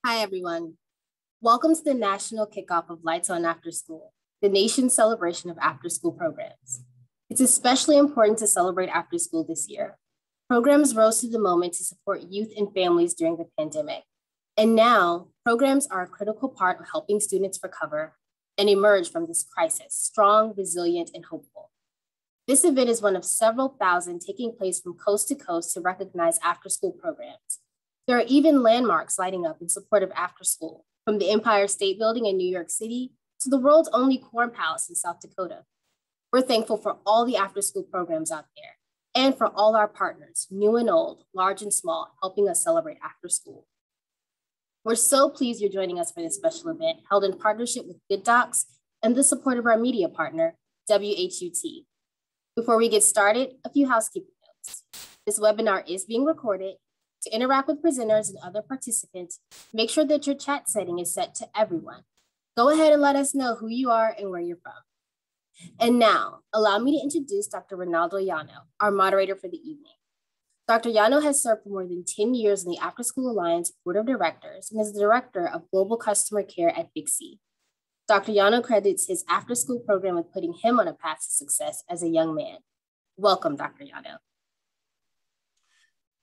Hi, everyone. Welcome to the national kickoff of Lights On After School, the nation's celebration of after-school programs. It's especially important to celebrate after school this year. Programs rose to the moment to support youth and families during the pandemic. And now, programs are a critical part of helping students recover and emerge from this crisis, strong, resilient, and hopeful. This event is one of several thousand taking place from coast to coast to recognize after-school programs. There are even landmarks lighting up in support of after school, from the Empire State Building in New York City to the world's only Corn Palace in South Dakota. We're thankful for all the after school programs out there and for all our partners, new and old, large and small, helping us celebrate after school. We're so pleased you're joining us for this special event held in partnership with Good Docs and the support of our media partner, WHUT. Before we get started, a few housekeeping notes. This webinar is being recorded. To interact with presenters and other participants, make sure that your chat setting is set to everyone. Go ahead and let us know who you are and where you're from. And now, allow me to introduce Dr. Ronaldo Llano, our moderator for the evening. Dr. Llano has served for more than 10 years in the After School Alliance Board of Directors and is the Director of Global Customer Care at Big C. Dr. Llano credits his after-school program with putting him on a path to success as a young man. Welcome, Dr. Llano.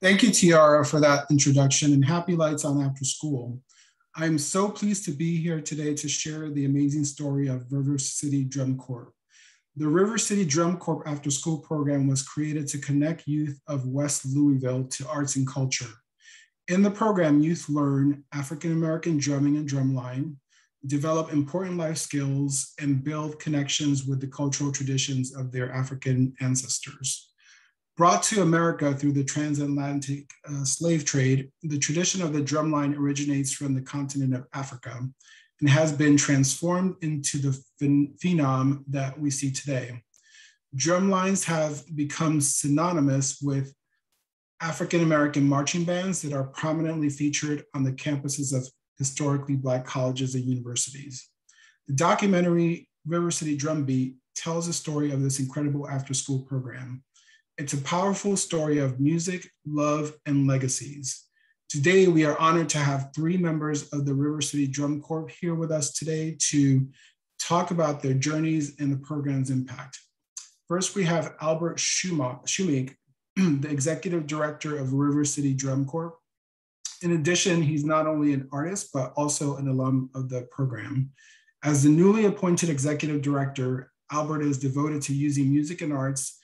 Thank you, Tiara, for that introduction, and happy Lights On After School. I'm so pleased to be here today to share the amazing story of River City Drum Corps. The River City Drum Corps After School program was created to connect youth of West Louisville to arts and culture. In the program, youth learn African-American drumming and drumline, develop important life skills, and build connections with the cultural traditions of their African ancestors. Brought to America through the transatlantic slave trade, the tradition of the drumline originates from the continent of Africa and has been transformed into the phenom that we see today. Drumlines have become synonymous with African-American marching bands that are prominently featured on the campuses of historically Black colleges and universities. The documentary River City Drumbeat tells the story of this incredible after-school program. It's a powerful story of music, love, and legacies. Today, we are honored to have 3 members of the River City Drum Corps here with us today to talk about their journeys and the program's impact. First, we have Albert Schumic, the Executive Director of River City Drum Corps. In addition, he's not only an artist, but also an alum of the program. As the newly appointed Executive Director, Albert is devoted to using music and arts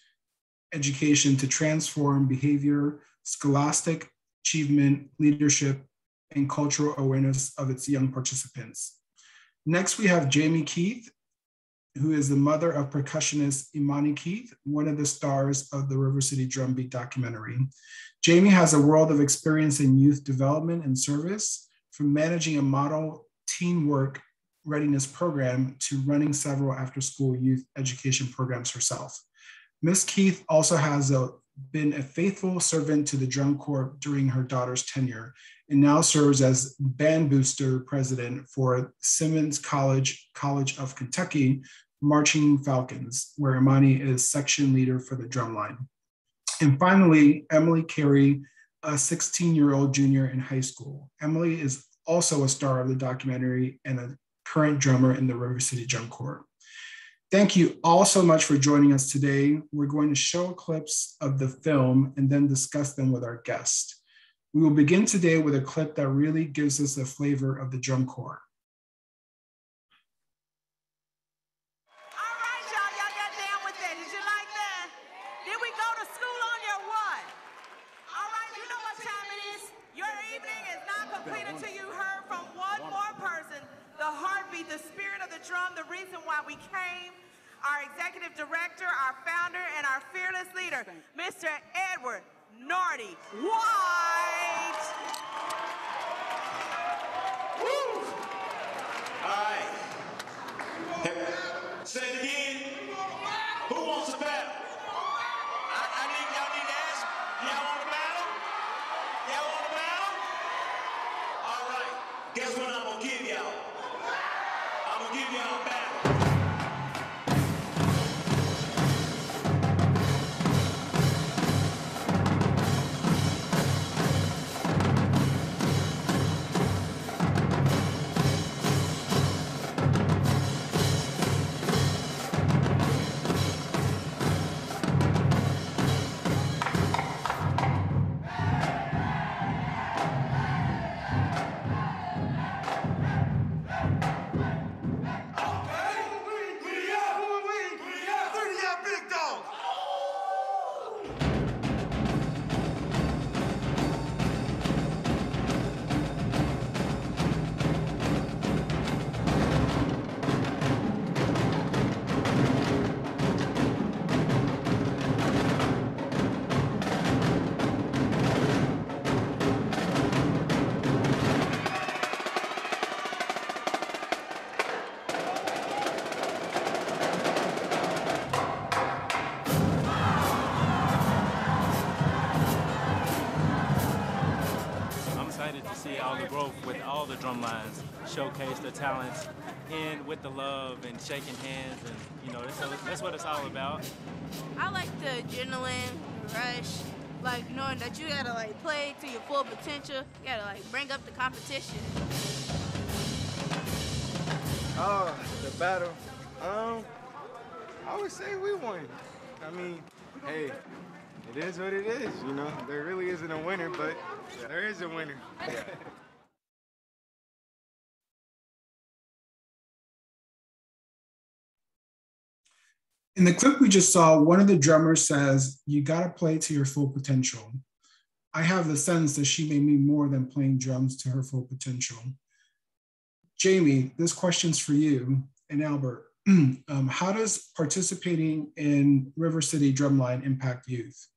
education to transform behavior, scholastic achievement, leadership, and cultural awareness of its young participants. Next, we have Jamie Keith, who is the mother of percussionist Imani Keith, one of the stars of the River City Drumbeat documentary. Jamie has a world of experience in youth development and service, from managing a model teen work readiness program to running several after-school youth education programs herself. Ms. Keith also has been a faithful servant to the Drum Corps during her daughter's tenure and now serves as band booster president for Simmons College of Kentucky Marching Falcons, where Imani is section leader for the drumline. And finally, Emily Carey, a 16-year-old junior in high school. Emily is also a star of the documentary and a current drummer in the River City Drum Corps. Thank you all so much for joining us today. We're going to show clips of the film and then discuss them with our guest. We will begin today with a clip that really gives us a flavor of the Drum Corps. All right, y'all got down with that. Did you like that? Did we go to school on your what? All right, you know what time it is? Your evening is not complete until you heard from one more person, the heartbeat, the spirit of the drum, the reason why we came, our executive director, our founder, and our fearless leader, Mr. Edward Nardi White. Woo! All right. Say it again. Who wants a battle? Y'all need to ask. Y'all want a battle? Y'all want a battle? All right. Guess what I'm gonna give y'all? I'm gonna give y'all a battle. excited to see all the growth with all the drum lines showcase their talents and with the love and shaking hands, and that's what it's all about. I like the adrenaline, the rush, like knowing that you gotta like play to your full potential. You gotta like bring up the competition. Oh, the battle. I would say we won. I mean, hey, it is what it is, you know. There really isn't a winner, but there is a winner. In the clip we just saw, one of the drummers says, "You gotta play to your full potential." I have the sense that she may mean more than playing drums to her full potential. Jamie, this question's for you and Albert. How does participating in River City Drumline impact youth?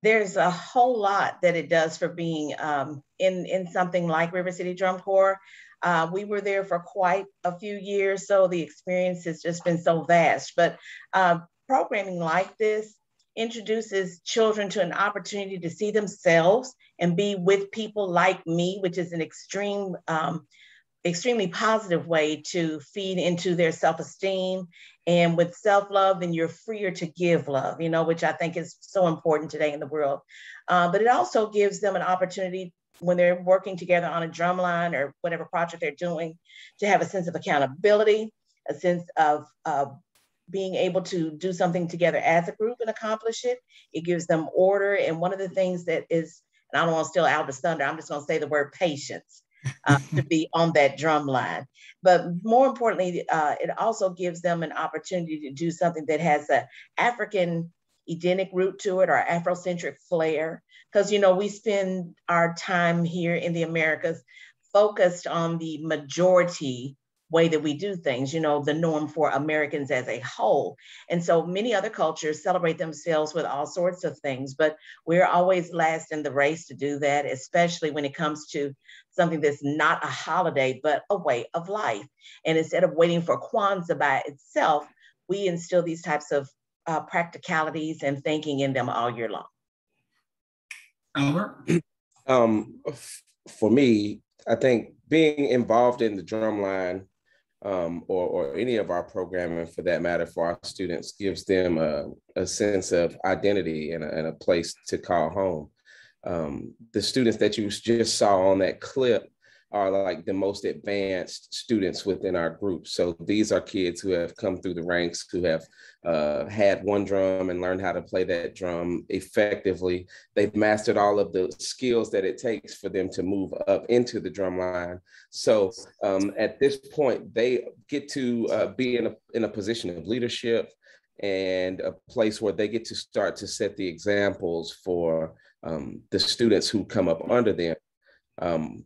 There's a whole lot that it does for being in something like River City Drum Corps. We were there for quite a few years, so the experience has just been so vast. But programming like this introduces children to an opportunity to see themselves and be with people like me, which is an extremely positive way to feed into their self-esteem. And with self-love, then you're freer to give love, which I think is so important today in the world. But it also gives them an opportunity when they're working together on a drum line or whatever project they're doing to have a sense of accountability, a sense of being able to do something together as a group and accomplish it. It gives them order. And one of the things that is, and I don't want to steal Albert's thunder, I'm just going to say the word patience. To be on that drum line. But more importantly, it also gives them an opportunity to do something that has an African Edenic root to it or Afrocentric flair. Because, we spend our time here in the Americas focused on the majority way that we do things, the norm for Americans as a whole. And so many other cultures celebrate themselves with all sorts of things, but we're always last in the race to do that, especially when it comes to something that's not a holiday, but a way of life. And instead of waiting for Kwanzaa by itself, we instill these types of practicalities and thinking in them all year long. Albert? For me, I think being involved in the drumline or any of our programming for that matter for our students gives them a sense of identity and a place to call home. The students that you just saw on that clip are like the most advanced students within our group. So these are kids who have come through the ranks, who have had one drum and learned how to play that drum effectively. They've mastered all of the skills that it takes for them to move up into the drum line. So at this point, they get to be in a position of leadership and a place where they get to start to set the examples for the students who come up under them.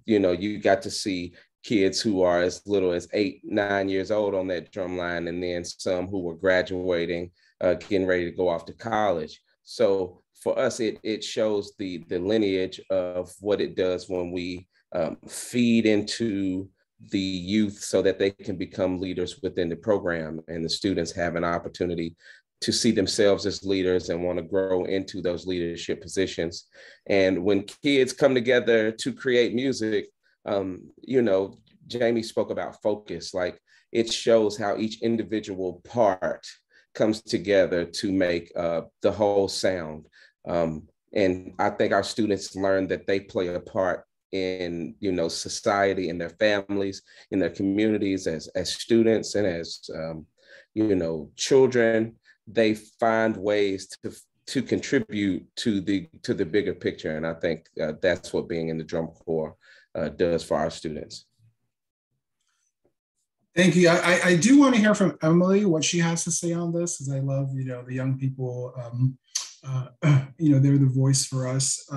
You got to see kids who are as little as 8, 9 years old on that drum line, and then some who were graduating, getting ready to go off to college. So for us, it shows the lineage of what it does when we feed into the youth so that they can become leaders within the program, and the students have an opportunity to see themselves as leaders and want to grow into those leadership positions. And when kids come together to create music, Jamie spoke about focus. Like, it shows how each individual part comes together to make the whole sound. And I think our students learn that they play a part in, society, in their families, in their communities, as students and as, children. They find ways to contribute to the bigger picture. And I think that's what being in the drum corps does for our students. Thank you. I do want to hear from Emily, what she has to say on this, because I love, the young people, they're the voice for us.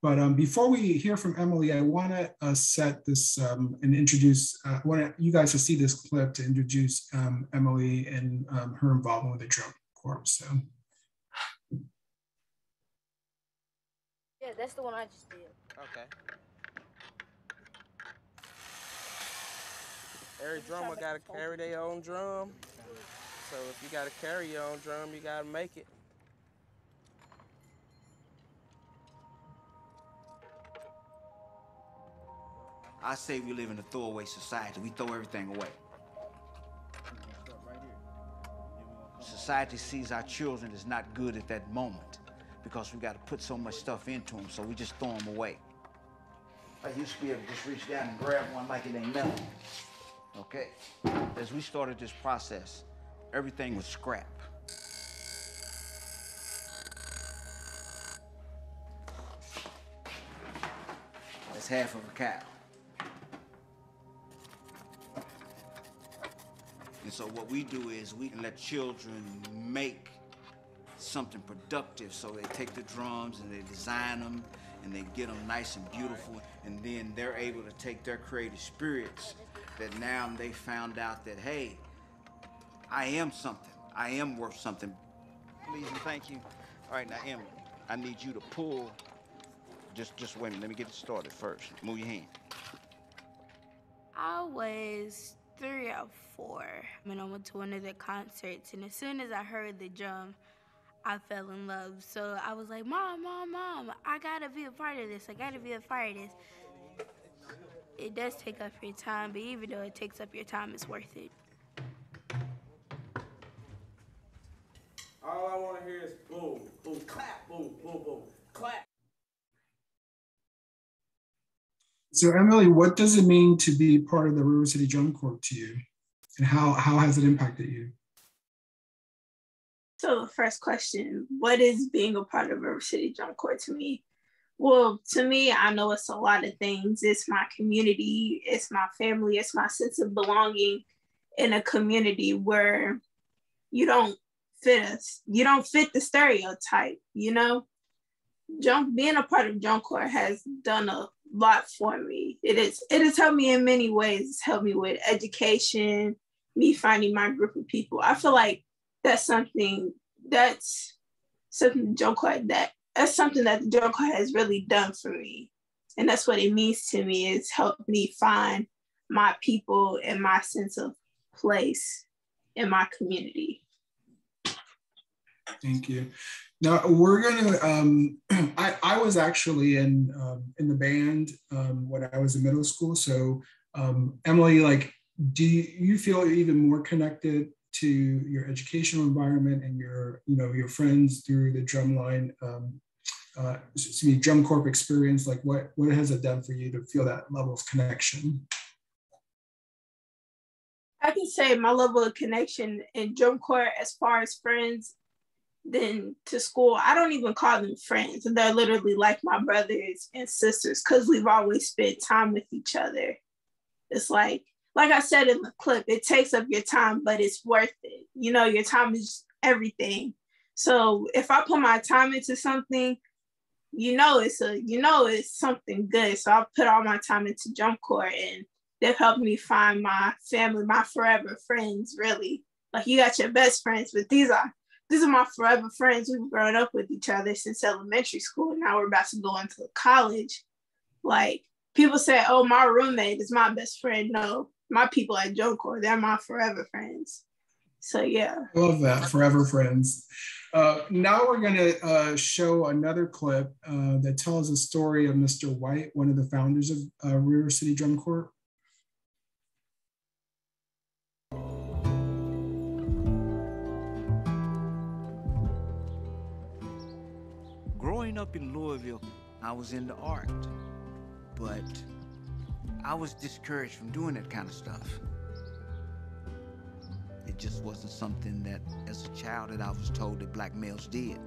But before we hear from Emily, I want to set this and introduce, I want you guys to see this clip to introduce Emily and her involvement with the drum corps. So. Yeah, that's the one I just did. Okay. Every drummer got to carry their own drum. So if you got to carry your own drum, you got to make it. I say we live in a throwaway society. We throw everything away. Society sees our children as not good at that moment because we got to put so much stuff into them, so we just throw them away. I used to be able to just reach down and grab one like it ain't nothing. Okay? As we started this process, everything was scrap. That's half of a cow. And so what we do is we let children make something productive. So they take the drums and they design them and they get them nice and beautiful. And then they're able to take their creative spirits that now they found out that, hey, I am something. I am worth something. Please and thank you. All right, now Emily, I need you to pull. Just wait a minute, let me get it started first. Move your hand. I was 3 or 4 when I went to one of the concerts, and as soon as I heard the drum, I fell in love. So I was like, Mom, I gotta be a part of this. I gotta be a part of this. It does take up your time, but even though it takes up your time, it's worth it. All I want to hear is boom, boom, clap, boom, boom, boom, clap. So Emily, what does it mean to be part of the River City Drum Corps to you? And how has it impacted you? So the first question, what is being a part of River City Drum Corps to me? Well, to me, I know it's a lot of things. It's my community, it's my family, it's my sense of belonging in a community where you don't fit the stereotype, you know? Being a part of Drum Corps has done a lot for me. It has helped me in many ways. It's helped me with education, me finding my group of people. I feel like that's something the Drum Corps that's something that the Drum Corps has really done for me. And that's what it means to me, is help me find my people and my sense of place in my community. Thank you. Now we're gonna, I was actually in the band when I was in middle school. So Emily, like, do you feel even more connected to your educational environment and your friends through the drumline, Drum Corps experience? Like what has it done for you to feel that level of connection? I can say my level of connection in Drum Corps, as far as friends, then to school, I don't even call them friends. They're literally like my brothers and sisters because we've always spent time with each other. It's like I said in the clip, it takes up your time, but it's worth it. You know, your time is everything. So if I put my time into something, it's something good. So I put all my time into Drum Corps, and they've helped me find my family, my forever friends, really. Like, you got your best friends, but these are my forever friends. We've grown up with each other since elementary school. Now we're about to go into college. Like, people say, oh, my roommate is my best friend. No, my people at Drum Corps, they're my forever friends. So, yeah. I love that, forever friends. Now we're gonna show another clip that tells a story of Mr. White, one of the founders of River City Drum Corps. Growing up in Louisville, I was into art, but I was discouraged from doing that kind of stuff. It just wasn't something that, as a child, that I was told that black males did.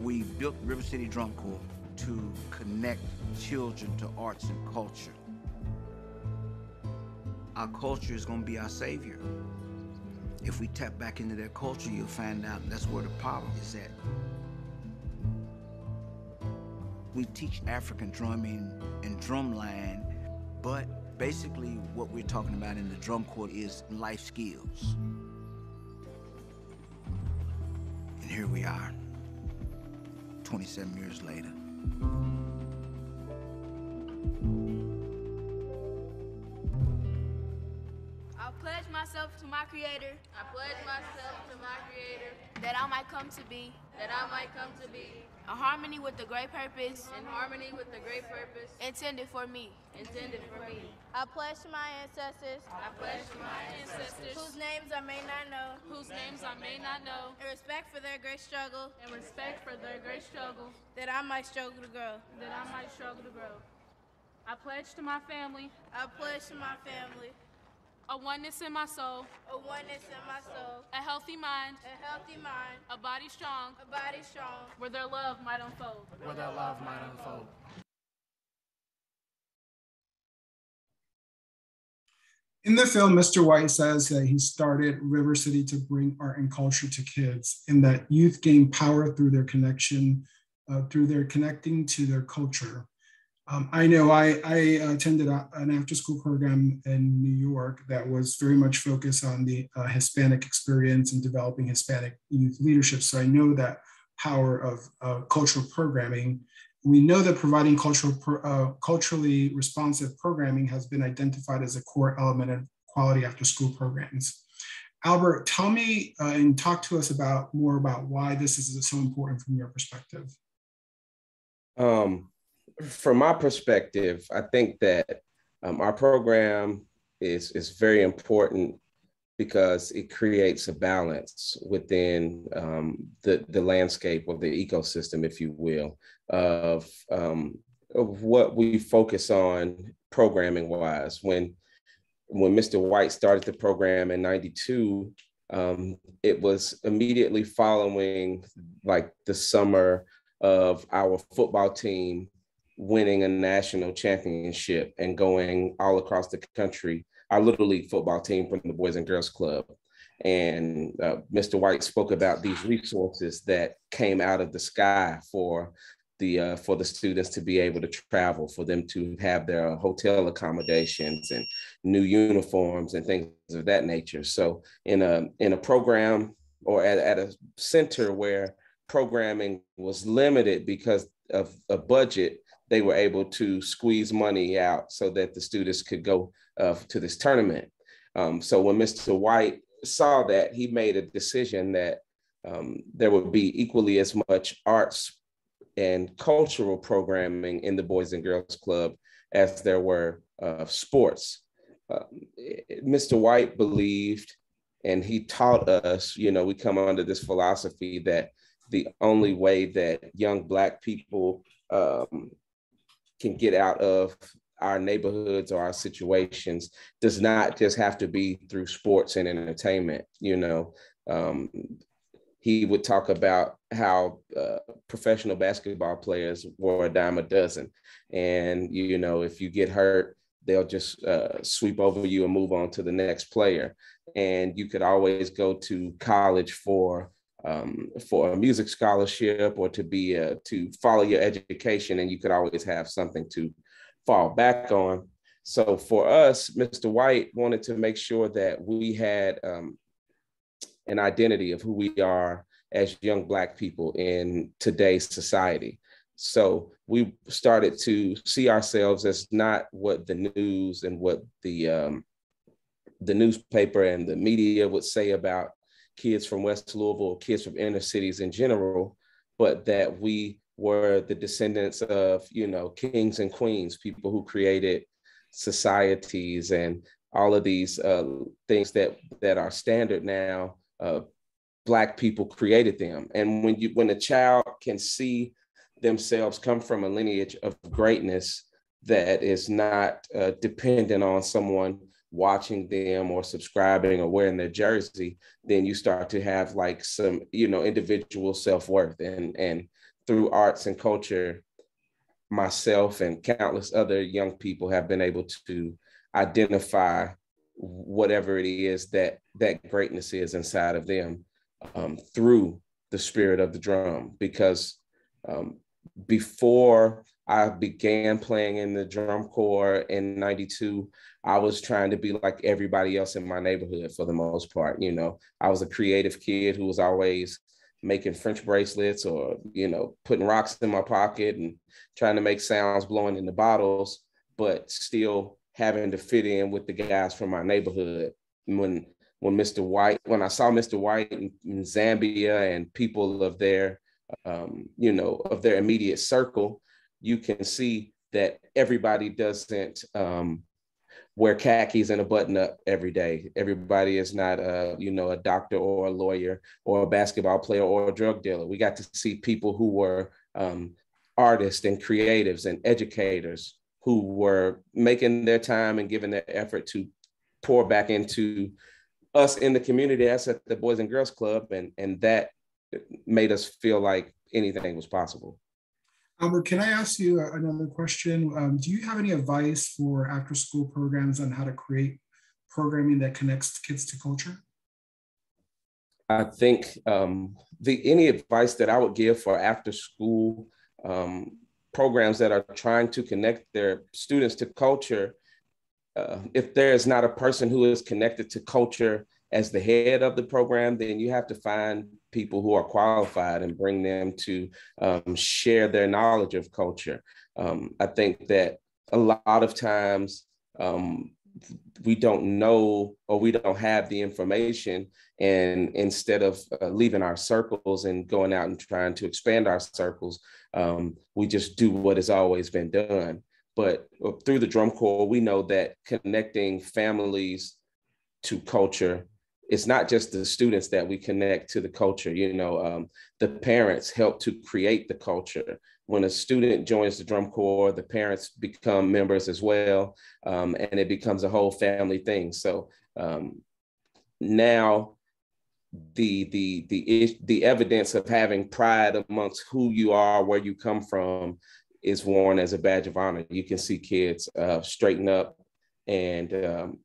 We built River City Drum Corps to connect children to arts and culture. Our culture is going to be our savior. If we tap back into their culture, you'll find out that's where the power is at. We teach African drumming and drumline, but basically what we're talking about in the Drum Corps is life skills. And here we are, 27 years later. I pledge myself to my Creator. I pledge myself to my Creator. That I might come to be. That I might come to be. In harmony with the great purpose. In harmony with the great purpose. Intended for me. Intended for me. I pledge to my ancestors. I pledge to my ancestors. Whose names I may not know. Whose names I may not know. In respect for their great struggle. In respect for their great struggle. That I might struggle to grow. That I might struggle to grow. I pledge to my family. I pledge to my family. A oneness in my soul. A oneness in my soul. A healthy mind. A healthy mind. A body strong. A body strong. Where their love might unfold. Where their love might unfold. In the film, Mr. White says that he started River City to bring art and culture to kids, and that youth gain power through their connection, through their connecting to their culture. I know I attended an after-school program in New York that was very much focused on the Hispanic experience and developing Hispanic youth leadership. So I know that power of cultural programming. We know that providing culturally responsive programming has been identified as a core element of quality after-school programs. Albert, tell me and talk to us more about why this is so important from your perspective. From my perspective, I think that our program is very important because it creates a balance within the landscape of the ecosystem, if you will, of what we focus on programming wise. When Mr. White started the program in '92, it was immediately following like the summer of our football team winning a national championship and going all across the country, our Little League football team from the Boys and Girls Club. And Mr. White spoke about these resources that came out of the sky for the students to be able to travel, for them to have their hotel accommodations and new uniforms and things of that nature. So in a program or at a center where programming was limited because of a budget, they were able to squeeze money out so that the students could go to this tournament. So when Mr. White saw that, he made a decision that there would be equally as much arts and cultural programming in the Boys and Girls Club as there were sports. Mr. White believed, and he taught us, we come under this philosophy that the only way that young Black people can get out of our neighborhoods or our situations does not just have to be through sports and entertainment. He would talk about how professional basketball players were a dime a dozen. And, if you get hurt, they'll just sweep over you and move on to the next player. And you could always go to college for a music scholarship or to follow your education, and you could always have something to fall back on. So for us, Mr. White wanted to make sure that we had an identity of who we are as young Black people in today's society. So we started to see ourselves as not what the news and what the newspaper and the media would say about kids from West Louisville, kids from inner cities in general, but that we were the descendants of, kings and queens, people who created societies and all of these things that are standard now. Black people created them. And when a child can see themselves come from a lineage of greatness that is not dependent on someone watching them or subscribing or wearing their jersey, then you start to have like some, individual self-worth. And through arts and culture, myself and countless other young people have been able to identify whatever it is that greatness is inside of them through the spirit of the drum. Because before I began playing in the drum corps in '92, I was trying to be like everybody else in my neighborhood for the most part. I was a creative kid who was always making French bracelets or, putting rocks in my pocket and trying to make sounds blowing in the bottles, but still having to fit in with the guys from my neighborhood. When when I saw Mr. White in Zambia and people of their, of their immediate circle, you can see that everybody doesn't wear khakis and a button up every day. Everybody is not a doctor or a lawyer or a basketball player or a drug dealer. We got to see people who were artists and creatives and educators who were making their time and giving their effort to pour back into us in the community, us at the Boys and Girls Club, and that made us feel like anything was possible. Albert, can I ask you another question? Do you have any advice for after-school programs on how to create programming that connects kids to culture? I think any advice that I would give for after-school programs that are trying to connect their students to culture, if there is not a person who is connected to culture as the head of the program, then you have to find people who are qualified and bring them to share their knowledge of culture. I think that a lot of times we don't know or we don't have the information, and instead of leaving our circles and going out and trying to expand our circles, we just do what has always been done. But through the Drum Corps, we know that connecting families to culture, it's not just the students that we connect to the culture. The parents help to create the culture. When a student joins the Drum Corps, the parents become members as well, and it becomes a whole family thing. So now the evidence of having pride amongst who you are, where you come from, is worn as a badge of honor. You can see kids straighten up and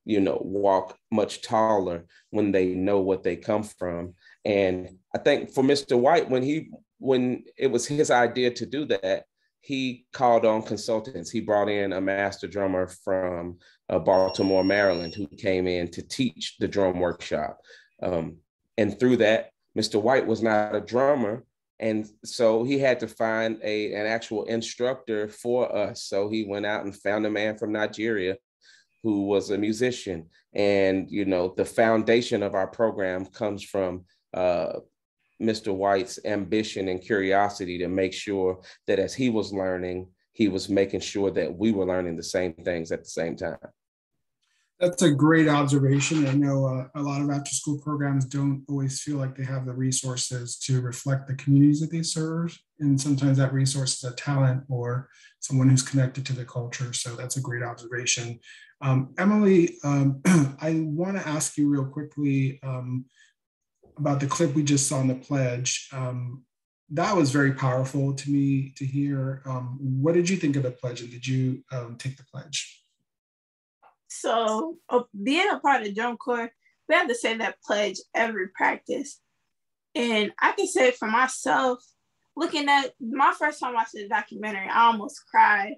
walk much taller when they know what they come from. And I think for Mr. White, when it was his idea to do that, he called on consultants. He brought in a master drummer from Baltimore, Maryland, who came in to teach the drum workshop. And through that, Mr. White was not a drummer, and so he had to find an actual instructor for us. So he went out and found a man from Nigeria who was a musician. And, the foundation of our program comes from Mr. White's ambition and curiosity to make sure that as he was learning, he was making sure that we were learning the same things at the same time. That's a great observation. I know a lot of after-school programs don't always feel like they have the resources to reflect the communities that they serve. And sometimes that resource is a talent or someone who's connected to the culture. So that's a great observation. Emily, I want to ask you real quickly about the clip we just saw in the pledge. That was very powerful to me to hear. What did you think of the pledge, and did you take the pledge? So being a part of Drum Corps, we have to say that pledge every practice. And I can say for myself, looking at my first time watching the documentary, I almost cried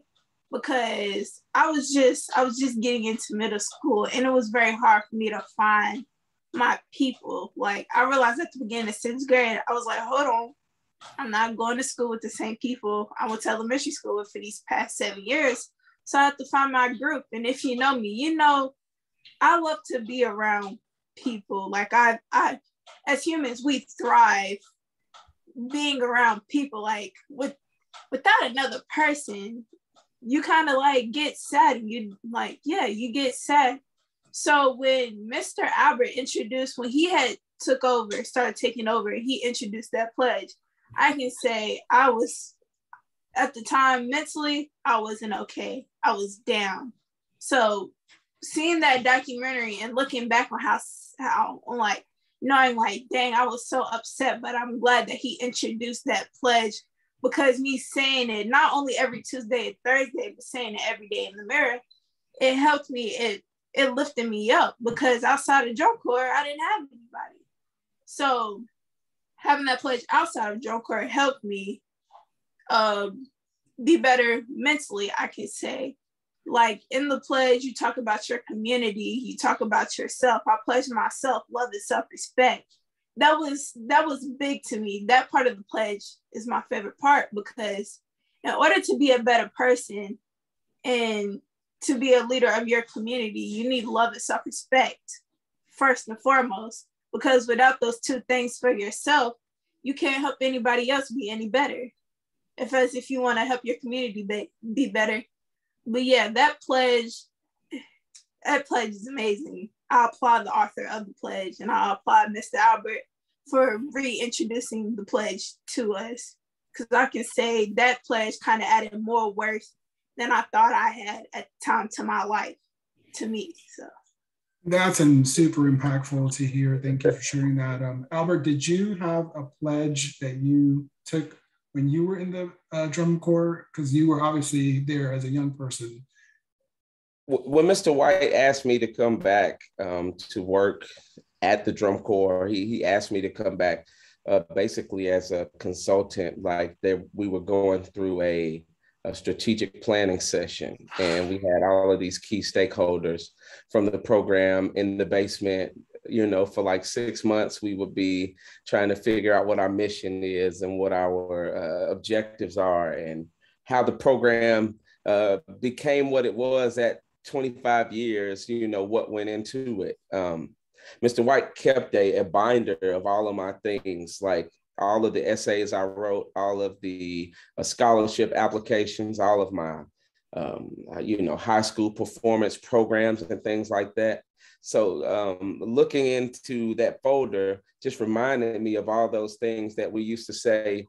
because I was just getting into middle school, and it was very hard for me to find my people. Like, I realized at the beginning of 6th grade, I was like, hold on, I'm not going to school with the same people I went to elementary school with for these past 7 years. So I have to find my group. And if you know me, I love to be around people. Like I as humans, we thrive being around people. Like without another person, you kind of like get sad. You get sad. So when Mr. Albert when he had started taking over, he introduced that pledge. I can say I was, at the time, mentally, I wasn't okay. I was down. So seeing that documentary and looking back on how like, knowing like, dang, I was so upset, but I'm glad that he introduced that pledge, because me saying it, not only every Tuesday and Thursday, but saying it every day in the mirror, it helped me. It lifted me up, because outside of Drum Corps, I didn't have anybody. So having that pledge outside of Drum Corps helped me be better mentally, I could say. Like in the pledge, you talk about your community, you talk about yourself. I pledge myself love and self-respect. That was big to me. That part of the pledge is my favorite part, because in order to be a better person and to be a leader of your community, you need love and self-respect first and foremost, because without those two things for yourself, you can't help anybody else be any better. If you want to help your community be better. But yeah, that pledge is amazing. I applaud the author of the pledge, and I applaud Mr. Albert for reintroducing the pledge to us. Because I can say that pledge kind of added more worth than I thought I had at the time to my life, to me. So that's super impactful to hear. Thank you for sharing that. Albert, did you have a pledge that you took when you were in the drum corps? Because you were obviously there as a young person. When Mr. White asked me to come back to work at the drum corps, he asked me to come back basically as a consultant. Like we were going through a strategic planning session, and we had all of these key stakeholders from the program in the basement. You know, for like 6 months, we would be trying to figure out what our mission is and what our objectives are, and how the program became what it was at 25 years, you know, what went into it. Mr. White kept a binder of all of my things, like all of the essays I wrote, all of the scholarship applications, all of my, high school performance programs and things like that. So looking into that folder just reminded me of all those things that we used to say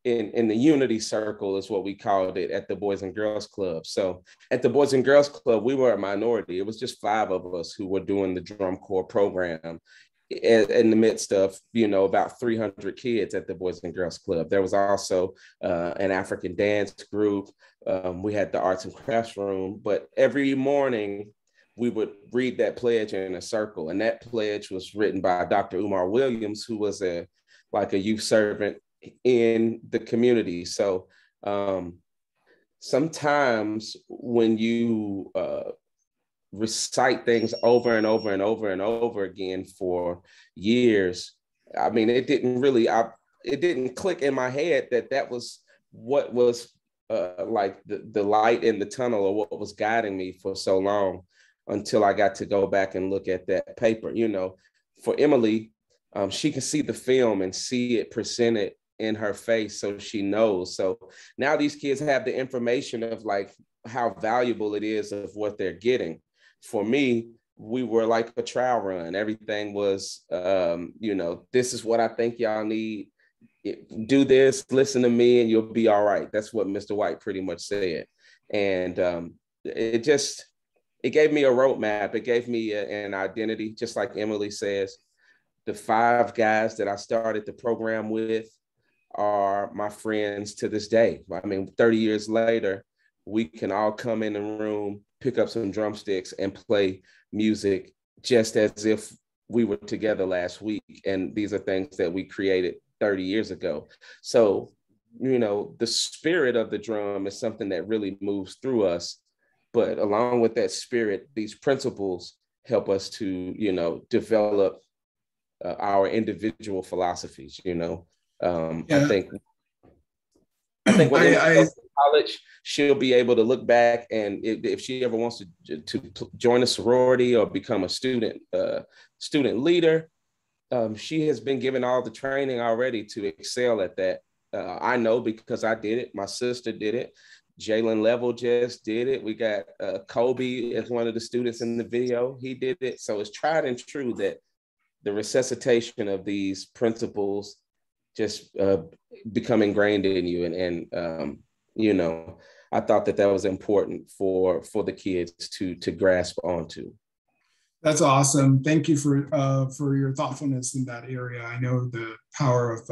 in the unity circle, is what we called it at the Boys and Girls Club. So at the Boys and Girls Club, we were a minority. It was just 5 of us who were doing the drum corps program in the midst of, about 300 kids at the Boys and Girls Club. There was also an African dance group. We had the arts and crafts room, but every morning we would read that pledge in a circle. And that pledge was written by Dr. Umar Williams, who was a youth servant in the community. So sometimes when you recite things over and over and over and over again for years, I mean, it didn't click in my head that was what was like the light in the tunnel, or what was guiding me for so long, until I got to go back and look at that paper. For Emily, she can see the film and see it presented in her face, so she knows. So now these kids have the information of like how valuable it is of what they're getting. For me, we were like a trial run. Everything was, this is what I think y'all need. Do this, listen to me, and you'll be all right. That's what Mr. White pretty much said. And it gave me a roadmap. It gave me an identity, just like Emily says. The 5 guys that I started the program with are my friends to this day. I mean, 30 years later, we can all come in the room, pick up some drumsticks, and play music just as if we were together last week. And these are things that we created 30 years ago. So, the spirit of the drum is something that really moves through us. But along with that spirit, these principles help us to, develop our individual philosophies, I think when Emily goes to college, she'll be able to look back, and if she ever wants to join a sorority or become a student leader, she has been given all the training already to excel at that. I know because I did it. My sister did it. Jalen Level just did it. We got Kobe as one of the students in the video. He did it. So it's tried and true that the resuscitation of these principles just become ingrained in you. And I thought that was important for the kids to grasp onto. That's awesome. Thank you for your thoughtfulness in that area. I know the power of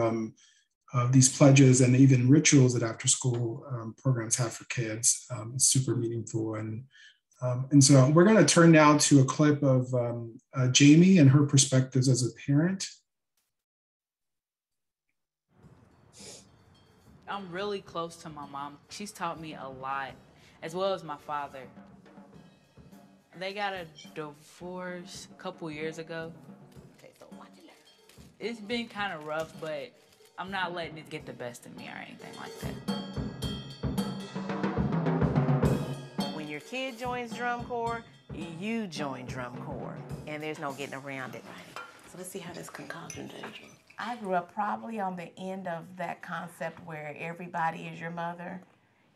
these pledges and even rituals that after school programs have for kids. It's super meaningful. And so we're going to turn now to a clip of Jamie and her perspectives as a parent. I'm really close to my mom. She's taught me a lot, as well as my father. They got a divorce a couple years ago. Okay, so watch it. It's been kind of rough, but I'm not letting it get the best of me or anything like that. When your kid joins drum corps, you join drum corps, and there's no getting around it. So let's see how this concoction changed. I grew up probably on the end of that concept where everybody is your mother.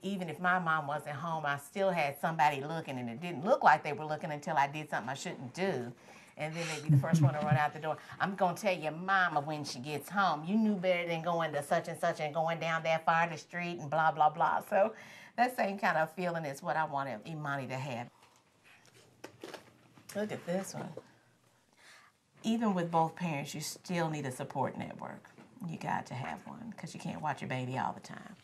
Even if my mom wasn't home, I still had somebody looking, and it didn't look like they were looking until I did something I shouldn't do. And then they'd be the first one to run out the door. I'm gonna tell your mama when she gets home, you knew better than going to such and such and going down that far the street and blah, blah, blah. So that same kind of feeling is what I wanted Imani to have. Look at this one. Even with both parents, you still need a support network. You got to have one because you can't watch your baby all the time.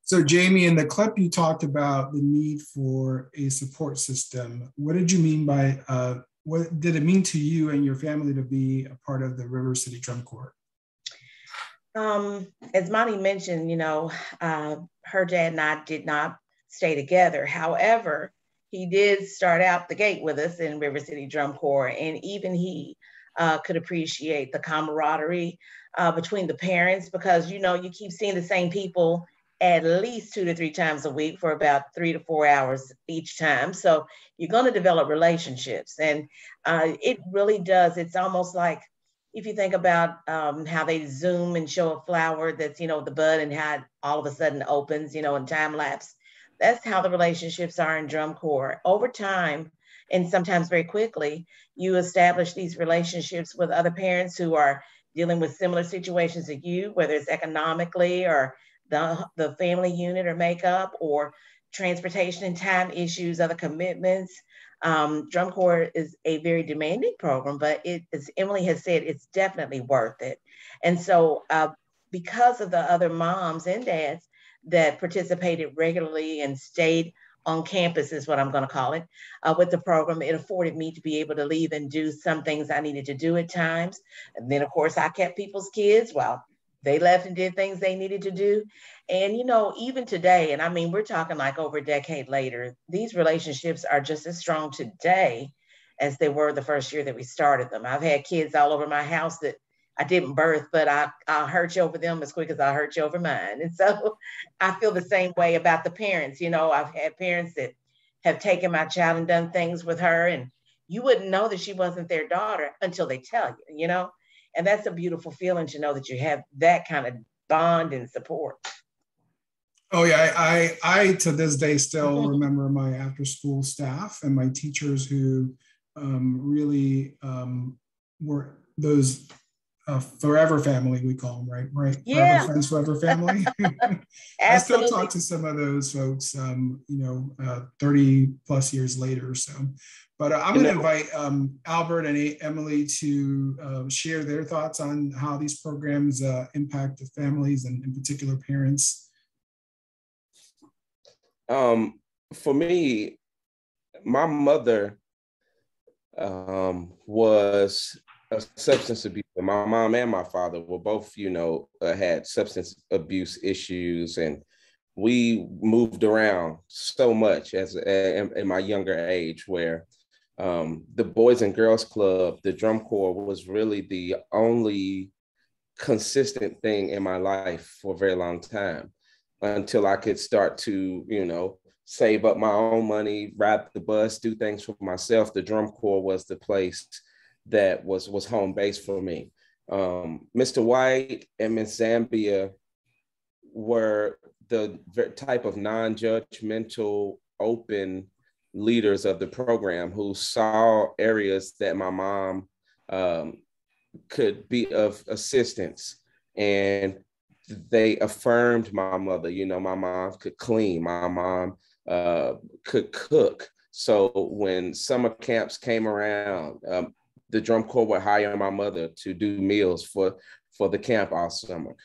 So Jamie, in the clip you talked about the need for a support system. What did you mean by, what did it mean to you and your family to be a part of the River City Drum Corps? As Monty mentioned, you know, her dad and I did not stay together. However, he did start out the gate with us in River City Drum Corps, and even he could appreciate the camaraderie between the parents, because, you know, you keep seeing the same people at least 2 to 3 times a week for about 3 to 4 hours each time. So you're going to develop relationships, and it really does. It's almost like, if you think about how they zoom and show a flower that's, you know, the bud, and how it all of a sudden opens, you know, in time lapse. That's how the relationships are in drum corps. Over time, and sometimes very quickly, you establish these relationships with other parents who are dealing with similar situations as you, whether it's economically or the family unit or makeup, or transportation and time issues, other commitments. Drum corps is a very demanding program, but it, as Emily has said, it's definitely worth it. And so because of the other moms and dads that participated regularly and stayed on campus, is what I'm going to call it, with the program, it afforded me to be able to leave and do some things I needed to do at times. And then of course I kept people's kids while they left and did things they needed to do. And, you know, even today, and I mean, we're talking like over a decade later, these relationships are just as strong today as they were the first year that we started them. I've had kids all over my house that I didn't birth, but I'll hurt you over them as quick as I hurt you over mine. And so I feel the same way about the parents. You know, I've had parents that have taken my child and done things with her, and you wouldn't know that she wasn't their daughter until they tell you, you know? And that's a beautiful feeling to know that you have that kind of bond and support. Oh yeah, I to this day still remember my after school staff and my teachers who really were those forever family, we call them, right? Yeah. Forever friends, forever family. I still talk to some of those folks, you know, 30 plus years later. So, but I'm going to invite Albert and Emily to share their thoughts on how these programs impact the families and in particular parents. For me, my mother was a substance abuse. My mom and my father were both, you know, had substance abuse issues, and we moved around so much as in my younger age, where the Boys and Girls Club, the drum corps, was really the only consistent thing in my life for a very long time, until I could start to, you know, save up my own money, ride the bus, do things for myself. The drum corps was the place that was home base for me. Mr. White and Miss Zambia were the type of non-judgmental, open leaders of the program who saw areas that my mom could be of assistance, and they affirmed my mother. You know, my mom could clean, my mom could cook. So when summer camps came around, the drum corps would hire my mother to do meals for the camp all summer.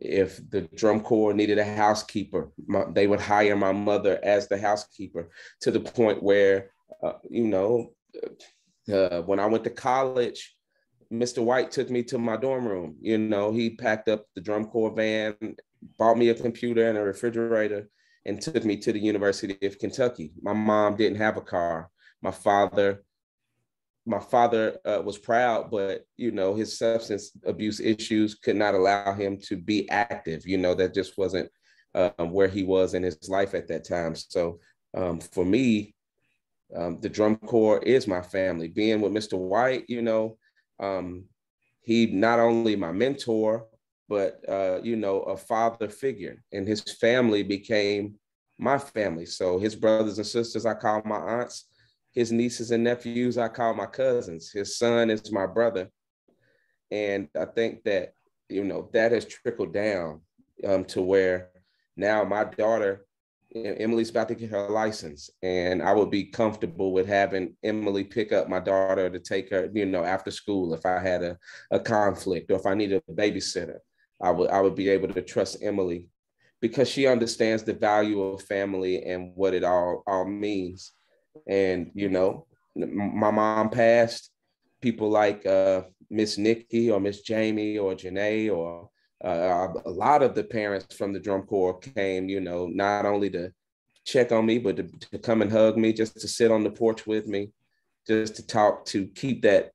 If the drum corps needed a housekeeper, they would hire my mother as the housekeeper, to the point where, when I went to college, Mr. White took me to my dorm room. He packed up the drum corps van, bought me a computer and a refrigerator, and took me to the University of Kentucky. My mom didn't have a car. My father was proud, but his substance abuse issues could not allow him to be active. That just wasn't where he was in his life at that time. So for me, the drum corps is my family. Being with Mr. White, he not only my mentor, but a father figure, and his family became my family. So his brothers and sisters, I call my aunts. His nieces and nephews, I call my cousins. His son is my brother. And I think that, that has trickled down to where now my daughter, Emily's about to get her license, and I would be comfortable with having Emily pick up my daughter to take her, after school. If I had a conflict, or if I needed a babysitter, I would be able to trust Emily, because she understands the value of family and what it all means. And, my mom passed. People like Miss Nikki or Miss Jamie or Janae or a lot of the parents from the drum corps came, not only to check on me, but to come and hug me, just to sit on the porch with me, just to talk, to keep that,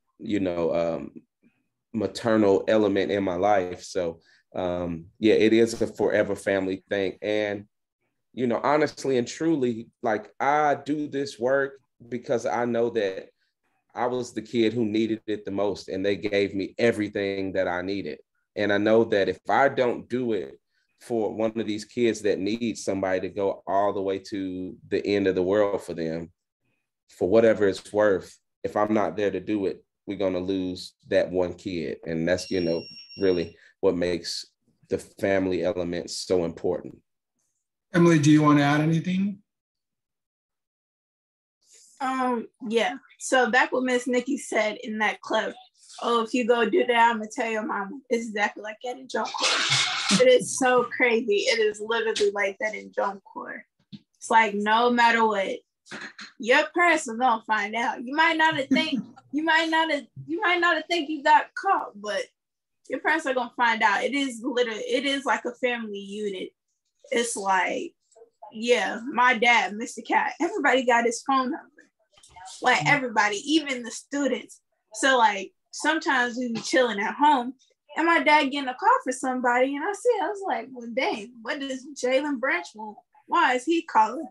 maternal element in my life. So, it is a forever family thing. And honestly and truly, like, I do this work because I know that I was the kid who needed it the most, and they gave me everything that I needed. And I know that if I don't do it for one of these kids that needs somebody to go all the way to the end of the world for them, for whatever it's worth, if I'm not there to do it, we're going to lose that one kid. And that's, really what makes the family element so important. Emily, do you want to add anything? Yeah. So back what Miss Nikki said in that clip, if you go do that, I'm gonna tell your mama. It's exactly like that in drum corps. It is so crazy. It is literally like that in drum corps. It's like, no matter what, your parents are gonna find out. You might not think you got caught, but your parents are gonna find out. It is like a family unit. It's like, yeah, my dad, Mr. Cat, everybody got his phone number. Like, everybody, even the students. So like, sometimes we be chilling at home and my dad getting a call for somebody, and I was like, well, dang, what does Jalen Branch want? Why is he calling?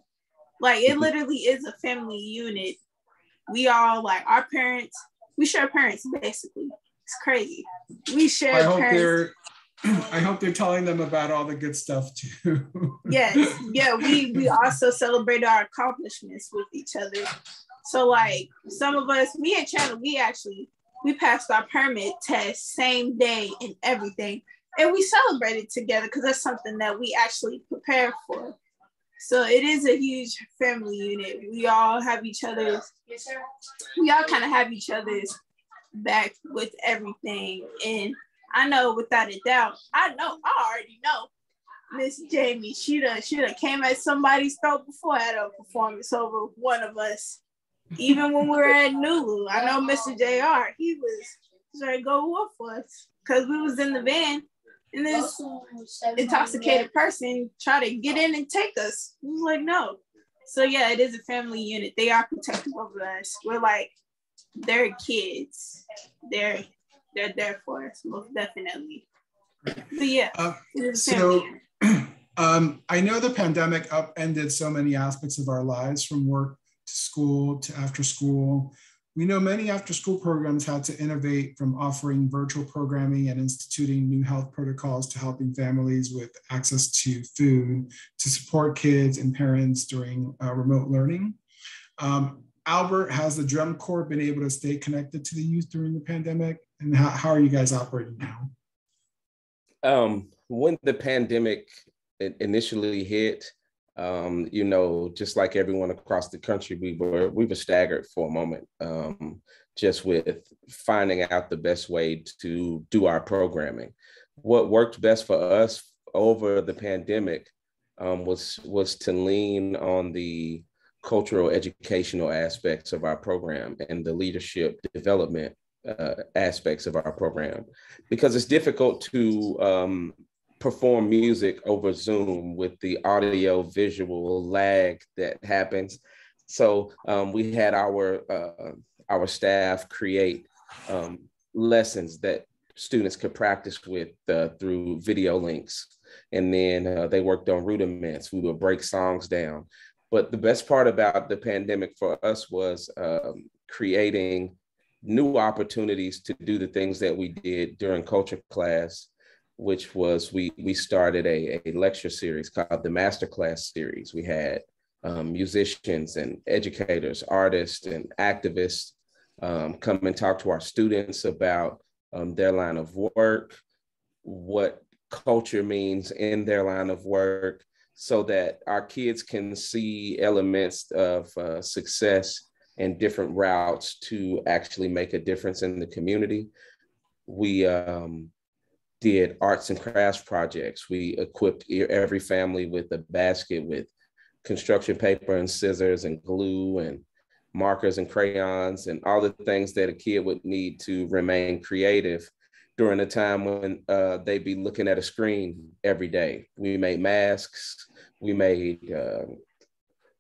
Like, it literally is a family unit. We all, like, our parents, we share parents, basically. It's crazy. We share parents. I hope they're telling them about all the good stuff too. Yes, yeah, we also celebrate our accomplishments with each other. So like, some of us, me and Chandler, we passed our permit test same day and everything. And we celebrated together because that's something that we actually prepared for. So it is a huge family unit. We all have each other's, we all kind of have each other's back with everything. And I know without a doubt, I already know Miss Jamie, she done came at somebody's throat before at a performance over one of us. Even when we were at Nulu, I know Mr. JR, he was trying to go war for us because we was in the van and this intoxicated person tried to get in and take us. We was like, no. So yeah, it is a family unit. They are protective over us. We're like, they're kids. They're there for us, most definitely. But yeah, it is a family unit. I know the pandemic upended so many aspects of our lives, from work to school to after school. We know many after school programs had to innovate, from offering virtual programming and instituting new health protocols to helping families with access to food, to support kids and parents during remote learning. Albert, has the drum corps been able to stay connected to the youth during the pandemic? And how are you guys operating now? When the pandemic initially hit, You know, just like everyone across the country, we were staggered for a moment, just with finding out the best way to do our programming. What worked best for us over the pandemic was to lean on the cultural educational aspects of our program and the leadership development aspects of our program, because it's difficult to perform music over Zoom with the audio visual lag that happens. So we had our staff create lessons that students could practice with through video links. And then they worked on rudiments. We would break songs down. But the best part about the pandemic for us was creating new opportunities to do the things that we did during culture class, which was we started a lecture series called the Masterclass series. We had musicians and educators, artists and activists come and talk to our students about their line of work, what culture means in their line of work, so that our kids can see elements of success and different routes to actually make a difference in the community. We did arts and crafts projects. We equipped every family with a basket with construction paper and scissors and glue and markers and crayons and all the things that a kid would need to remain creative during a time when they'd be looking at a screen every day. We made masks, we made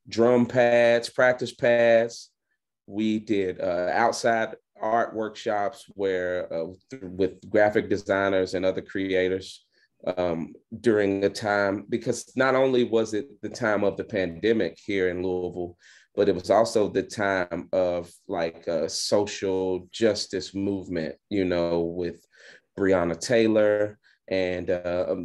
drum pads, practice pads. We did outside art workshops where with graphic designers and other creators during the time, because not only was it the time of the pandemic here in Louisville, but it was also the time of like a social justice movement, you know, with Breonna Taylor and,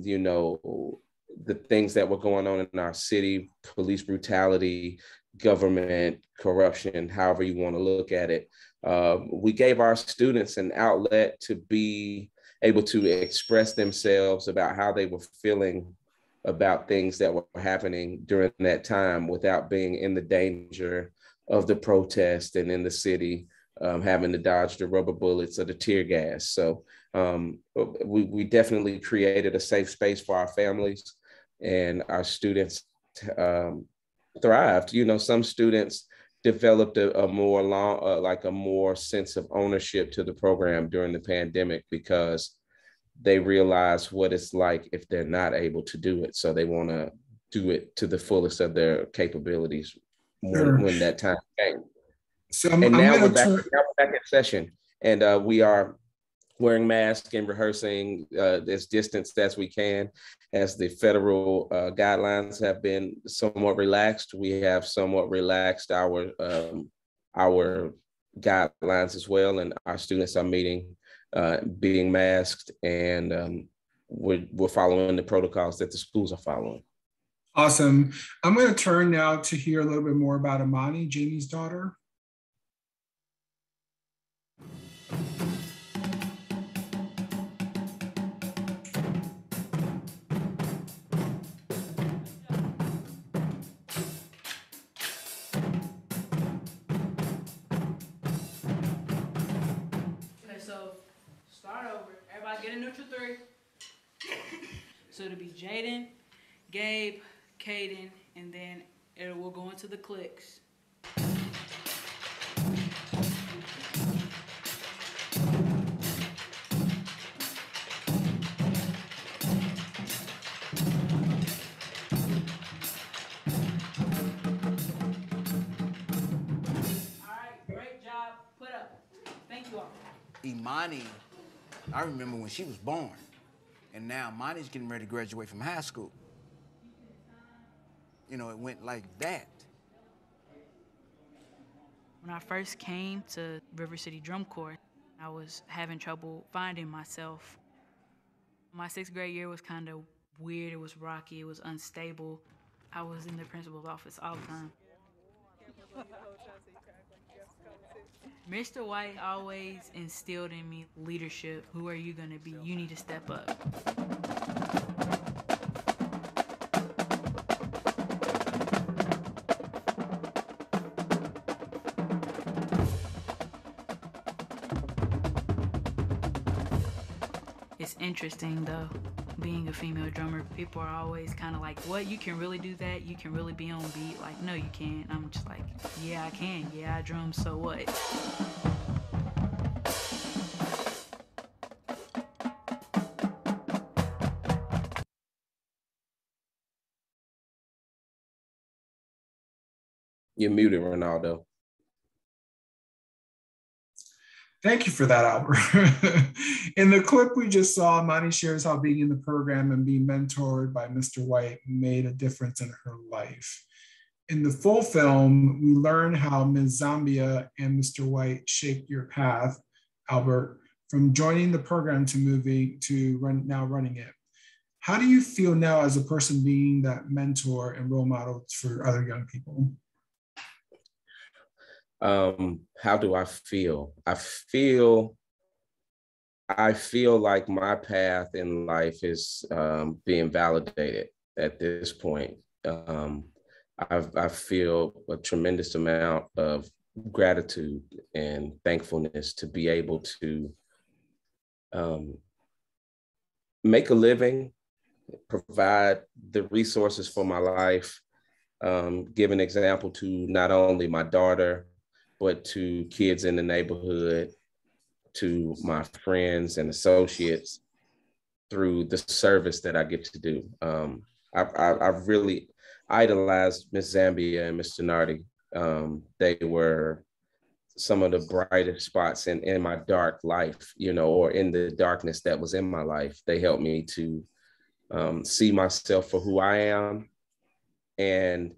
you know, the things that were going on in our city, police brutality, government corruption, however you want to look at it. We gave our students an outlet to be able to express themselves about how they were feeling about things that were happening during that time without being in the danger of the protest and in the city, having to dodge the rubber bullets or the tear gas. So we definitely created a safe space for our families, and our students thrived. You know, some students developed a more sense of ownership to the program during the pandemic because they realize what it's like if they're not able to do it. So they want to do it to the fullest of their capabilities when that time came. So now we're back in session, and we are wearing masks and rehearsing as distanced as we can. As the federal guidelines have been somewhat relaxed, we have somewhat relaxed our guidelines as well, and our students are meeting, being masked, and we're following the protocols that the schools are following. Awesome. I'm going to turn now to hear a little bit more about Imani, Jamie's daughter. Get a neutral three. So it'll be Jaden, Gabe, Caden, and then it will go into the clicks. All right, great job. Put up. Thank you all. Imani, I remember when she was born, and now Imani's getting ready to graduate from high school. You know, it went like that. When I first came to River City Drum Corps, I was having trouble finding myself. My 6th grade year was kind of weird. It was rocky. It was unstable. I was in the principal's office all the time. Mr. White always instilled in me leadership. Who are you going to be? You need to step up. It's interesting though, being a female drummer. People are always kind of like, what, you can really do that? You can really be on beat? Like, no, you can't. I'm just like, yeah, I can. Yeah, I drum, so what? You're muted, Ronaldo. Thank you for that, Albert. In the clip we just saw, Imani shares how being in the program and being mentored by Mr. White made a difference in her life. In the full film, we learn how Ms. Zambia and Mr. White shaped your path, Albert, from joining the program to moving to now running it. How do you feel now as a person being that mentor and role model for other young people? How do I feel? I feel like my path in life is being validated at this point. I feel a tremendous amount of gratitude and thankfulness to be able to make a living, provide the resources for my life, give an example to not only my daughter, but to kids in the neighborhood, to my friends and associates through the service that I get to do. I've really idolized Miss Zambia and Mr. Nardi. They were some of the brightest spots in my dark life, or in the darkness that was in my life. They helped me to see myself for who I am, and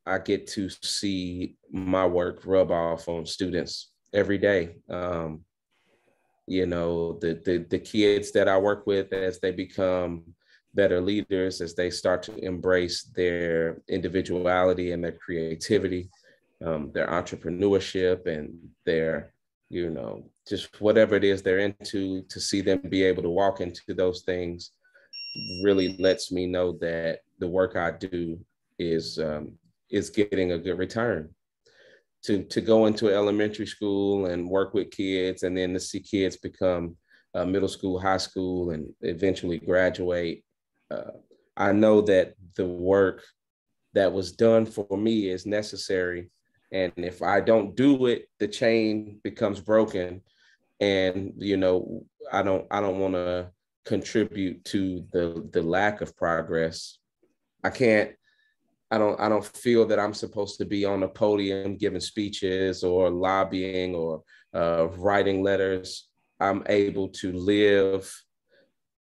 I get to see my work rub off on students every day. The kids that I work with, as they become better leaders, as they start to embrace their individuality and their creativity, their entrepreneurship and their, just whatever it is they're into, to see them be able to walk into those things really lets me know that the work I do is getting a good return. To go into elementary school and work with kids, and then to see kids become middle school, high school, and eventually graduate. I know that the work that was done for me is necessary. And if I don't do it, the chain becomes broken. And, I don't want to contribute to the lack of progress. I don't feel that I'm supposed to be on a podium giving speeches or lobbying or writing letters. I'm able to live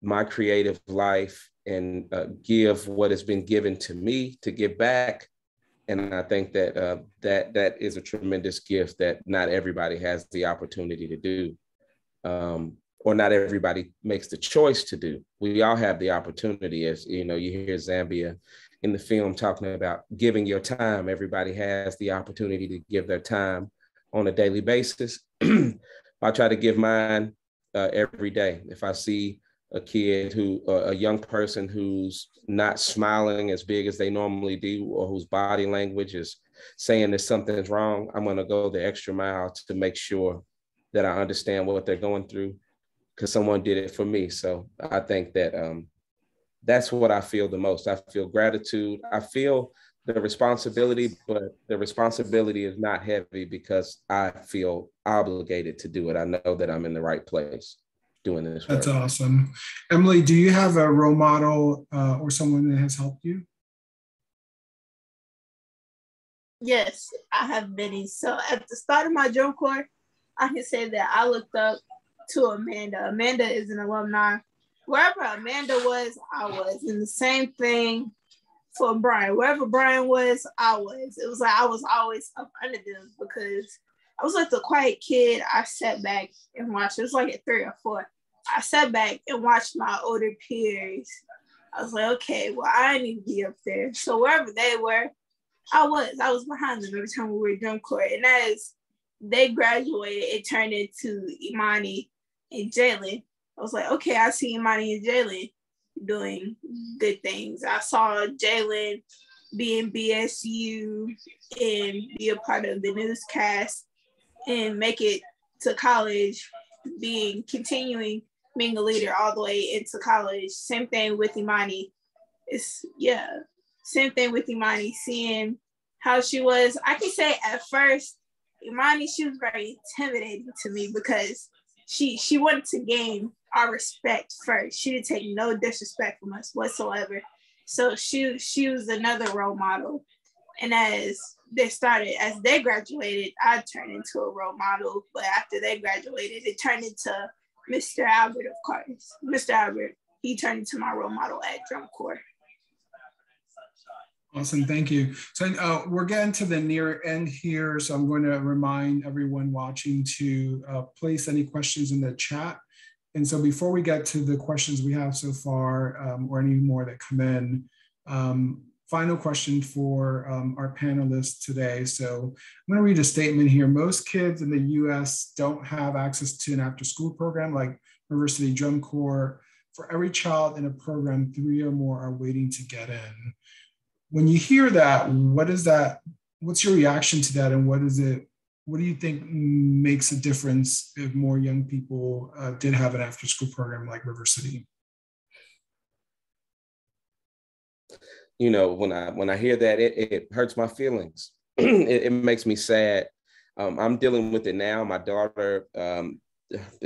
my creative life and give what has been given to me to give back. And I think that that is a tremendous gift that not everybody has the opportunity to do, or not everybody makes the choice to do. We all have the opportunity, as you hear Zambia in the film talking about giving your time. Everybody has the opportunity to give their time on a daily basis. I try to give mine every day. If I see a kid a young person who's not smiling as big as they normally do, or whose body language is saying that something's wrong, I'm gonna go the extra mile to make sure that I understand what they're going through, because someone did it for me. So I think that that's what I feel the most. I feel gratitude. I feel the responsibility, but the responsibility is not heavy because I feel obligated to do it. I know that I'm in the right place doing this work. That's awesome. Emily, do you have a role model or someone that has helped you? Yes, I have many. So at the start of my drum corps, I can say that I looked up to Amanda. Amanda is an alumni. Wherever Amanda was, I was. And the same thing for Brian. Wherever Brian was, I was. It was like I was always up under them because I was like the quiet kid. I sat back and watched. It was like at 3 or 4. I sat back and watched my older peers. I was like, okay, well, I need to be up there. So wherever they were, I was behind them every time we were drum corps. And as they graduated, it turned into Imani and Jalen. I was like, okay, I see Imani and Jalen doing good things. I saw Jalen be in BSU and be a part of the newscast and make it to college, continuing being a leader all the way into college. Same thing with Imani. Same thing with Imani, seeing how she was. I can say at first, Imani, she was very intimidating to me because she wanted to gain our respect first. She didn't take no disrespect from us whatsoever. So she was another role model. And as they graduated, I turned into a role model. But after they graduated, it turned into Mr. Albert, of course. Mr. Albert, he turned into my role model at Drum Corps. Awesome, thank you. So we're getting to the near end here, so I'm going to remind everyone watching to place any questions in the chat. And so before we get to the questions we have so far, or any more that come in, final question for our panelists today. So I'm going to read a statement here. Most kids in the US don't have access to an after-school program like River City Drum Corps. For every child in a program, 3 or more are waiting to get in. When you hear that, what's your reaction to that, and what do you think makes a difference if more young people did have an after-school program like River City? You know, when I hear that, it hurts my feelings. It makes me sad. I'm dealing with it now. My daughter,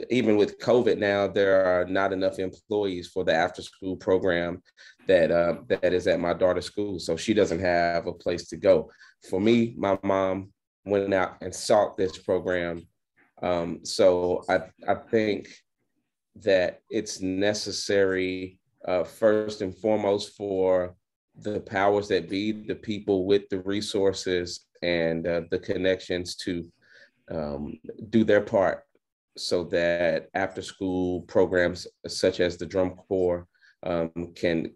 even with COVID now, there are not enough employees for the after-school program that is at my daughter's school. So she doesn't have a place to go. For me, my mom went out and sought this program. So I think that it's necessary, first and foremost, for the powers that be, the people with the resources and the connections to do their part so that after school programs such as the Drum Corps can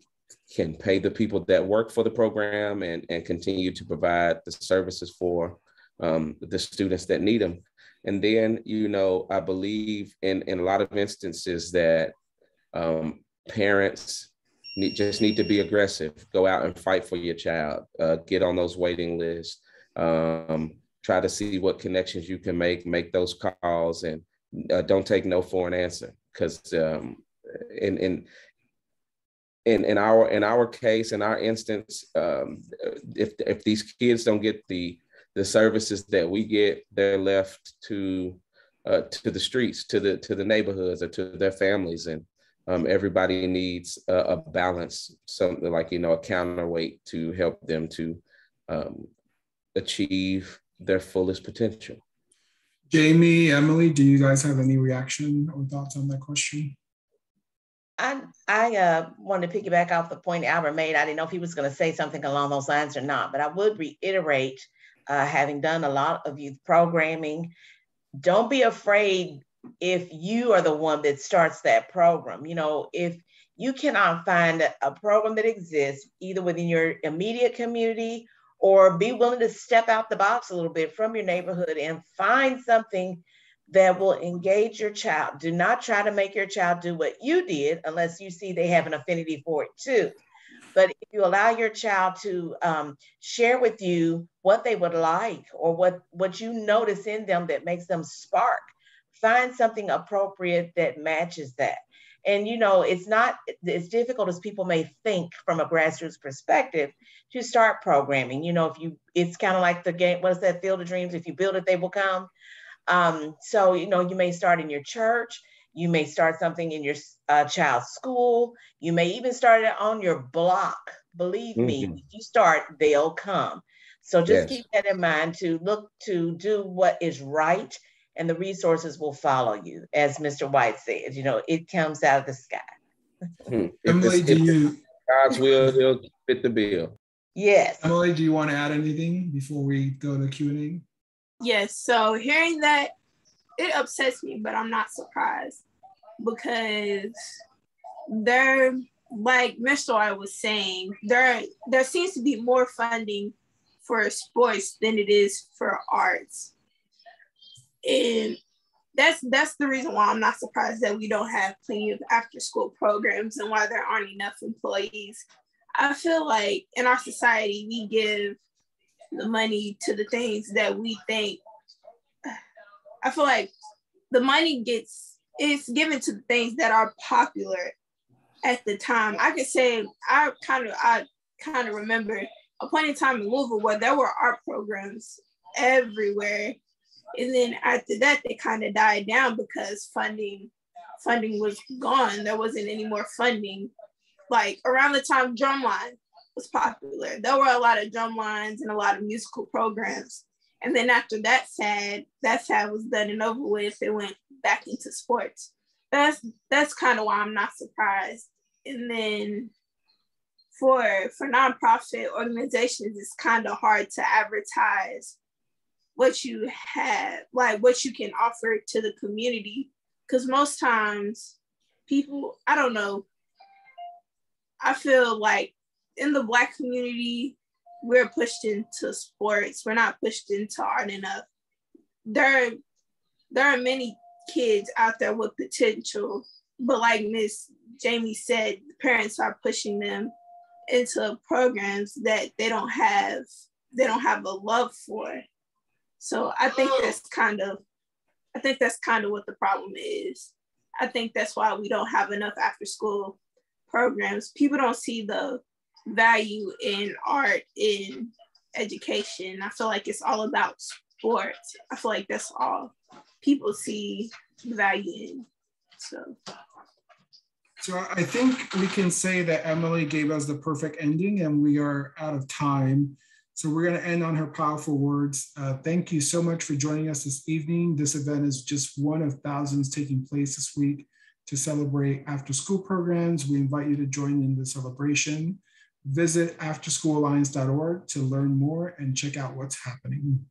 pay the people that work for the program and continue to provide the services for the students that need them. And then, you know, I believe in a lot of instances that parents just need to be aggressive, go out and fight for your child, get on those waiting lists, try to see what connections you can make those calls, and don't take no for an answer. Because in our case, in our instance, if these kids don't get the services that we get, they're left to the streets, to the neighborhoods, or to their families. And everybody needs a balance, something like, you know, a counterweight to help them to achieve their fullest potential. Jamie, Emily, do you guys have any reaction or thoughts on that question? I wanted to piggyback off the point Albert made. I didn't know if he was going to say something along those lines or not, but I would reiterate, having done a lot of youth programming, don't be afraid if you are the one that starts that program. You know, if you cannot find a program that exists either within your immediate community, or be willing to step out the box a little bit from your neighborhood and find something that will engage your child. Do not try to make your child do what you did unless you see they have an affinity for it too. But if you allow your child to share with you what they would like, or what you notice in them that makes them spark, find something appropriate that matches that. And, you know, it's not as difficult as people may think from a grassroots perspective to start programming. You know, it's kind of like the game, what is that, Field of Dreams? If you build it, they will come. So, you know, you may start in your church, you may start something in your child's school, you may even start it on your block. Believe me, if you start, they'll come. So just keep that in mind, to look to do what is right, and the resources will follow you. As Mr. White said, you know, it comes out of the sky. Emily, God's will, he'll fit the bill. Yes. Emily, do you want to add anything before we go to Q&A? Yes, so hearing that, it upsets me, but I'm not surprised, because there, like Mr. I was saying, there seems to be more funding for sports than it is for arts. And that's the reason why I'm not surprised that we don't have plenty of after-school programs and why there aren't enough employees. I feel like in our society, we give the money to the things that we think. I feel like the money gets it's given to things that are popular at the time. I could say I kind of remember a point in time in Louisville where there were art programs everywhere. And then after that, they kind of died down because funding was gone. There wasn't any more funding. Like around the time Drumline was popular, there were a lot of drum lines and a lot of musical programs. And then after that sad was done and over with, it went back into sports. That's kind of why I'm not surprised. And then for nonprofit organizations, it's kind of hard to advertise what you have, like what you can offer to the community. Because most times people, I don't know, I feel like in the Black community, we're pushed into sports. We're not pushed into art enough. There are many kids out there with potential, but like Miss Jamie said, parents are pushing them into programs that they don't have a love for. So I think that's kind of what the problem is. I think that's why we don't have enough after school programs. People don't see the value in art, in education. I feel like it's all about sports. I feel like that's all people see value in. So I think we can say that Emily gave us the perfect ending, and we are out of time. So we're going to end on her powerful words. Thank you so much for joining us this evening. This event is just one of thousands taking place this week to celebrate after-school programs. We invite you to join in the celebration. Visit afterschoolalliance.org to learn more and check out what's happening.